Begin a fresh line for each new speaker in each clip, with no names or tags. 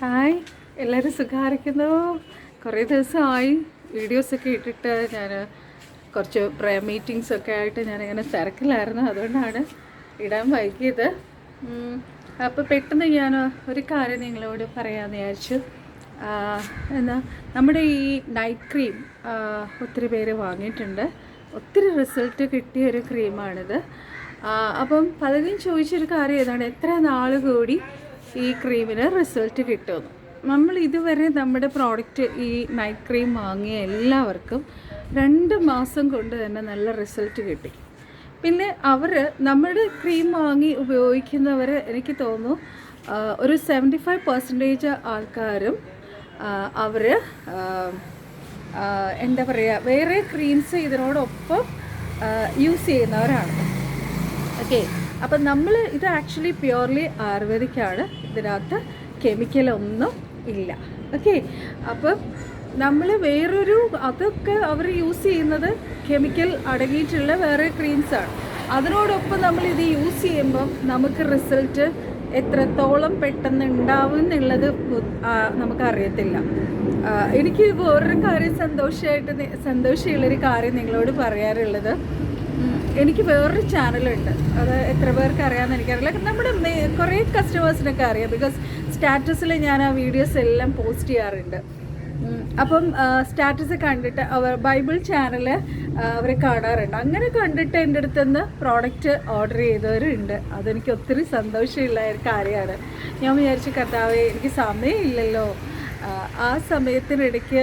Hi, എല്ലാവരും സുഖമായിരിക്കുന്നു. കുറേ ദിവസമായി വീഡിയോസൊക്കെ ഇട്ടിട്ട് ഞാൻ കുറച്ച് പ്രയർ മീറ്റിങ്സൊക്കെ ആയിട്ട് ഞാനിങ്ങനെ തിരക്കിലായിരുന്നു. അതുകൊണ്ടാണ് ഇടാൻ വൈകിയത്. അപ്പോൾ പെട്ടെന്ന് ഞാൻ ഒരു കാര്യം നിങ്ങളോട് പറയാമെന്ന് വിചാരിച്ചു. എന്താ നമ്മുടെ ഈ നൈറ്റ് ക്രീം ഒത്തിരി പേര് വാങ്ങിയിട്ടുണ്ട്. ഒത്തിരി റിസൾട്ട് കിട്ടിയ ഒരു ക്രീമാണിത്. അപ്പം പലരും ചോദിച്ചൊരു കാര്യം ഏതാണ്, എത്ര നാൾ കൂടി ഈ ക്രീമിന് റിസൾട്ട് കിട്ടുമെന്ന്. നമ്മൾ ഇതുവരെ നമ്മുടെ പ്രോഡക്റ്റ് ഈ നൈറ്റ് ക്രീം വാങ്ങിയ എല്ലാവർക്കും 2 മാസം കൊണ്ട് തന്നെ നല്ല റിസൾട്ട് കിട്ടി. പിന്നെ നമ്മുടെ ക്രീം വാങ്ങി ഉപയോഗിക്കുന്നവർ എനിക്ക് തോന്നുന്നു ഒരു 75% ആൾക്കാരും അവർ എന്താ പറയുക, വേറെ ക്രീംസ് ഇതിനോടൊപ്പം യൂസ് ചെയ്യുന്നവരാണ്. ഓക്കെ, അപ്പം നമ്മൾ ഇത് ആക്ച്വലി പ്യുവർലി ആയുർവേദിക്കാണ്. ഇതിനകത്ത് കെമിക്കലൊന്നും ഇല്ല. ഓക്കെ, അപ്പം നമ്മൾ അതൊക്കെ അവർ യൂസ് ചെയ്യുന്നത് കെമിക്കൽ അടങ്ങിയിട്ടുള്ള വേറെ ക്രീംസാണ്. അതിനോടൊപ്പം നമ്മളിത് യൂസ് ചെയ്യുമ്പം നമുക്ക് റിസൾട്ട് എത്രത്തോളം പെട്ടെന്ന് ഉണ്ടാവും എന്നുള്ളത് നമുക്കറിയത്തില്ല. എനിക്ക് വേറൊരു കാര്യം സന്തോഷമുള്ളൊരു കാര്യം നിങ്ങളോട് പറയാറുള്ളത്, എനിക്ക് വേറൊരു ചാനലുണ്ട്. അത് എത്ര പേർക്ക് അറിയാമെന്ന് എനിക്കറിയില്ല. നമ്മുടെ കുറേ കസ്റ്റമേഴ്സിനൊക്കെ അറിയാം, ബിക്കോസ് സ്റ്റാറ്റസിൽ ഞാൻ ആ വീഡിയോസ് എല്ലാം പോസ്റ്റ് ചെയ്യാറുണ്ട്. അപ്പം സ്റ്റാറ്റസ് കണ്ടിട്ട് ബൈബിൾ ചാനൽ അവർ കാണാറുണ്ട്. അങ്ങനെ കണ്ടിട്ട് എൻ്റെ അടുത്തുനിന്ന് പ്രോഡക്റ്റ് ഓർഡർ ചെയ്തവരുണ്ട്. അതെനിക്ക് ഒത്തിരി സന്തോഷമുള്ള ഒരു കാര്യമാണ്. ഞാൻ വിചാരിച്ചു, കർത്താവേ, എനിക്ക് സമയമില്ലല്ലോ. ആ സമയത്തിനിടയ്ക്ക്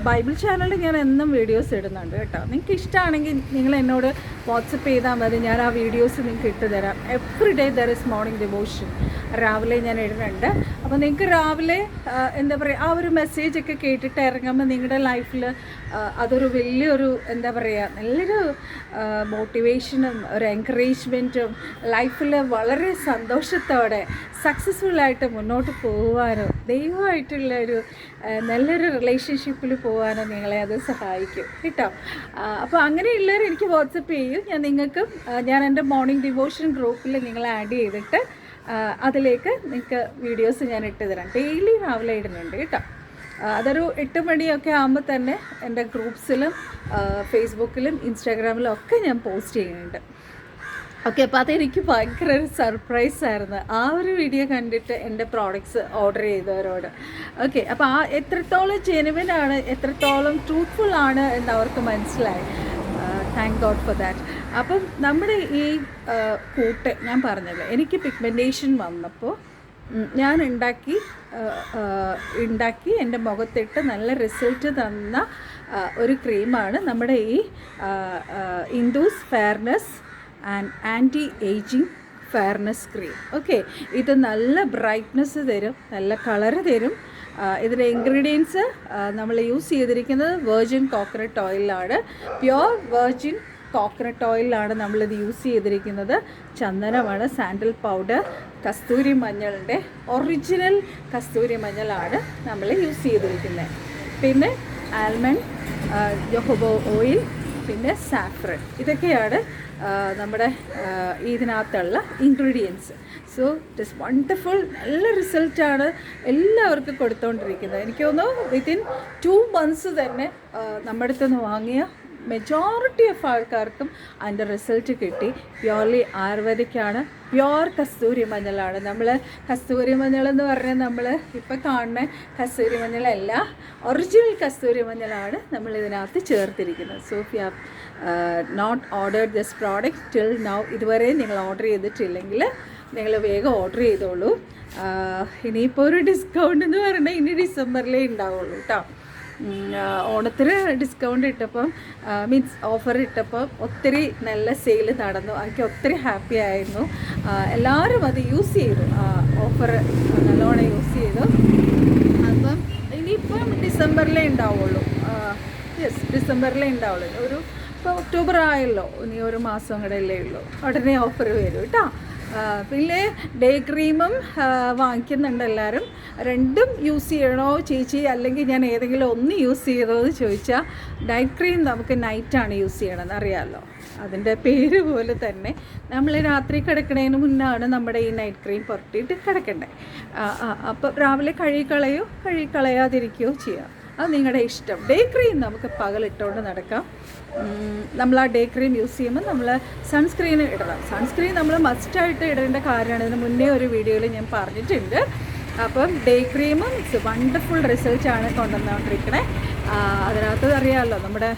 ബൈബിൾ ചാനലിൽ ഞാൻ എന്നും വീഡിയോസ് ഇടുന്നുണ്ട് കേട്ടോ. നിങ്ങൾക്ക് ഇഷ്ടമാണെങ്കിൽ നിങ്ങൾ എന്നോട് വാട്സപ്പ് ചെയ്താൽ മതി, ഞാൻ ആ വീഡിയോസ് നിങ്ങൾക്ക് ഇട്ടുതരാം. Every day there is morning devotion രാവിലെ ഞാൻ ഇടുന്നുണ്ട്. അപ്പോൾ നിങ്ങൾക്ക് രാവിലെ എന്താ പറയുക, ആ ഒരു മെസ്സേജൊക്കെ കേട്ടിട്ട് ഇറങ്ങുമ്പോൾ നിങ്ങളുടെ ലൈഫിൽ അതൊരു വലിയൊരു എന്താ പറയുക, നല്ലൊരു മോട്ടിവേഷനും ഒരു എൻകറേജ്മെൻറ്റും, ലൈഫിൽ വളരെ സന്തോഷത്തോടെ സക്സസ്ഫുള്ളായിട്ട് മുന്നോട്ട് പോകുവാനോ ദൈവമായിട്ടുള്ള ഒരു നല്ലൊരു റിലേഷൻഷിപ്പിൽ പോകാനോ നിങ്ങളെ അത് സഹായിക്കും കേട്ടോ. അപ്പോൾ അങ്ങനെയുള്ളവർ എനിക്ക് വാട്സപ്പ് ചെയ്യും. ഞാൻ എൻ്റെ മോർണിംഗ് ഡിവോഷൻ ഗ്രൂപ്പിൽ നിങ്ങളെ ആഡ് ചെയ്തിട്ട് അതിലേക്ക് നിങ്ങൾക്ക് വീഡിയോസ് ഞാൻ ഇട്ട് തരാം. ഡെയിലി രാവിലെ ഇടുന്നുണ്ട് കേട്ടോ. അതൊരു 8 മണിയൊക്കെ ആകുമ്പോൾ തന്നെ എൻ്റെ ഗ്രൂപ്പ്സിലും ഫേസ്ബുക്കിലും ഇൻസ്റ്റാഗ്രാമിലും ഒക്കെ ഞാൻ പോസ്റ്റ് ചെയ്യുന്നുണ്ട്. ഓക്കെ, അപ്പോൾ അതെനിക്ക് ഭയങ്കര ഒരു സർപ്രൈസായിരുന്നു ആ ഒരു വീഡിയോ കണ്ടിട്ട് എൻ്റെ പ്രോഡക്റ്റ്സ് ഓർഡർ ചെയ്തവരോട്. ഓക്കെ, അപ്പോൾ എത്രത്തോളം ജെനുവിൻ ആണ്, എത്രത്തോളം ട്രൂത്ത്ഫുൾ ആണ് എന്ന് അവർക്ക് മനസ്സിലായി. Thank God for that. അപ്പം നമ്മുടെ ഈ കൂട്ട് ഞാൻ പറഞ്ഞല്ലോ, എനിക്ക് പിഗ്മെൻറ്റേഷൻ വന്നപ്പോൾ ഞാൻ ഉണ്ടാക്കി എൻ്റെ മുഖത്തിട്ട് നല്ല റിസൾട്ട് തന്ന ഒരു ക്രീമാണ് നമ്മുടെ ഈ Indus fairness and anti ageing fairness cream. Okay, ഇത് നല്ല ബ്രൈറ്റ്നെസ് തരും, നല്ല കളറ് തരും. ഇതിൻ്റെ ഇൻഗ്രീഡിയൻസ് നമ്മൾ യൂസ് ചെയ്തിരിക്കുന്നത് വെർജിൻ കോക്കനട്ട് ഓയിലാണ്. പ്യുവർ വെർജിൻ കോക്കനട്ട് ഓയിലാണ് നമ്മളിത് യൂസ് ചെയ്തിരിക്കുന്നത്. ചന്ദനമാണ്, സാൻഡൽ പൗഡർ, കസ്തൂരി മഞ്ഞളുടെ ഒറിജിനൽ കസ്തൂരി മഞ്ഞളാണ് നമ്മൾ യൂസ് ചെയ്തിരിക്കുന്നത്. പിന്നെ ആൽമണ്ട്, ജോഹോബോ ഓയിൽ, പിന്നെ സാഫ്രൻ, ഇതൊക്കെയാണ് നമ്മുടെ ഇതിനകത്തുള്ള ingredients. So it is wonderful. നല്ല റിസൾട്ടാണ് എല്ലാവർക്കും കൊടുത്തുകൊണ്ടിരിക്കുന്നത്. എനിക്ക് തോന്നുന്നു വിത്തിൻ 2 months തന്നെ നമ്മുടെ അടുത്തുനിന്ന് വാങ്ങിയ മെജോറിറ്റി ഓഫ് ആൾക്കാർക്കും അതിൻ്റെ റിസൾട്ട് കിട്ടി. പ്യുവർലി ആയുർവേദിക്കാണ്, പ്യുവർ കസ്തൂരി മഞ്ഞളാണ്. കസ്തൂരി മഞ്ഞളെന്ന് പറഞ്ഞാൽ നമ്മൾ ഇപ്പോൾ കാണുന്ന കസ്തൂരി മഞ്ഞളല്ല, ഒറിജിനൽ കസ്തൂരി മഞ്ഞളാണ് നമ്മൾ ഇതിനകത്ത് ചേർത്തിരിക്കുന്നത്. So if you have not ordered this product till now, ഇതുവരെ നിങ്ങൾ ഓർഡർ ചെയ്തിട്ടില്ലെങ്കിൽ നിങ്ങൾ വേഗം ഓർഡർ ചെയ്തോളൂ. ഇനിയിപ്പോൾ ഒരു ഡിസ്കൗണ്ട് എന്ന് പറഞ്ഞാൽ ഇനി ഡിസംബറിലേ ഉണ്ടാവുള്ളൂ കേട്ടോ. ഓണത്തിന് ഡിസ്കൗണ്ട് ഇട്ടപ്പം മീൻസ് ഓഫർ ഇട്ടപ്പം ഒത്തിരി നല്ല സെയിൽ നടന്നു. എനിക്ക് ഒത്തിരി ഹാപ്പി ആയിരുന്നു. എല്ലാവരും അത് യൂസ് ചെയ്തു, ഓഫർ നല്ലോണം യൂസ് ചെയ്തു. അപ്പം ഇനിയിപ്പം ഡിസംബറിലേ ഉണ്ടാവുള്ളൂ. ഡിസംബറിലേ ഉണ്ടാവുള്ളൂ. ഇപ്പോൾ ഒക്ടോബർ ആയല്ലോ, ഇനി 1 മാസം കൂടെ അല്ലേ ഉള്ളൂ, ഉടനെ ഓഫർ വരും കേട്ടോ. പിന്നെ ഡേ ക്രീമും വാങ്ങിക്കുന്നുണ്ട് എല്ലാവരും. രണ്ടും യൂസ് ചെയ്യണോ ചേച്ചി, അല്ലെങ്കിൽ ഞാൻ ഏതെങ്കിലും ഒന്ന് യൂസ് ചെയ്തോ എന്ന് ചോദിച്ചാൽ, നൈറ്റ് ക്രീം നമുക്ക് നൈറ്റാണ് യൂസ് ചെയ്യണമെന്ന് അറിയാമല്ലോ. അതിൻ്റെ പേര് പോലെ തന്നെ നമ്മൾ രാത്രി കിടക്കുന്നതിന് മുന്നാണ് നമ്മുടെ ഈ നൈറ്റ് ക്രീം പുരട്ടിയിട്ട് കിടക്കണ്ടേ. അപ്പോൾ രാവിലെ കഴുകിക്കളയാതിരിക്കുകയോ ചെയ്യാം, അത് നിങ്ങളുടെ ഇഷ്ടം. ഡേ ക്രീം നമുക്ക് പകലിട്ടുകൊണ്ട് നടക്കാം. നമ്മൾ ആ ഡേ ക്രീം യൂസ് ചെയ്യുമ്പോൾ നമ്മൾ സൺസ്ക്രീൻ ഇടണം. സൺസ്ക്രീൻ നമ്മൾ മസ്റ്റായിട്ട് ഇടേണ്ട കാര്യമാണ്. ഇതിന് മുന്നേ ഒരു വീഡിയോയിൽ ഞാൻ പറഞ്ഞിട്ടുണ്ട്. അപ്പം ഡേ ക്രീമും വണ്ടർഫുൾ റിസൾട്ടാണ് കൊണ്ടുവന്നുകൊണ്ടിരിക്കണേ. അതിനകത്ത് അറിയാമല്ലോ നമ്മുടെ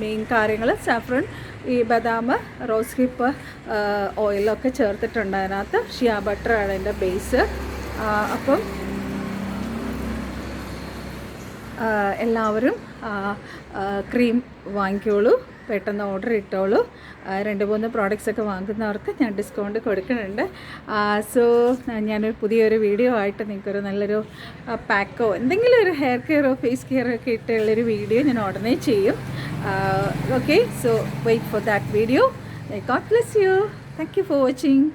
മെയിൻ കാര്യങ്ങൾ, സാഫ്രൺ, ഈ ബദാം, റോസ് ഹിപ്പ് ഓയിലൊക്കെ ചേർത്തിട്ടുണ്ട് അതിനകത്ത്. ഷിയ ബട്ടറാണ് അതിൻ്റെ ബേസ്. അപ്പം എല്ലാവരും ക്രീം വാങ്ങിക്കോളൂ, പെട്ടെന്ന് ഓർഡർ ഇട്ടോളൂ. 2-3 പ്രോഡക്റ്റ്സൊക്കെ വാങ്ങുന്നവർക്ക് ഞാൻ ഡിസ്കൗണ്ട് കൊടുക്കുന്നുണ്ട്. സോ ഞാനൊരു പുതിയൊരു വീഡിയോ ആയിട്ട് നിങ്ങൾക്കൊരു നല്ലൊരു പാക്കോ എന്തെങ്കിലും ഒരു ഹെയർ കെയറോ ഫേസ് കെയറോ ഒക്കെ ഇട്ടുള്ളൊരു വീഡിയോ ഞാൻ ഉടനെ ചെയ്യും. Okay, so wait for that video. God bless you. Thank you for watching.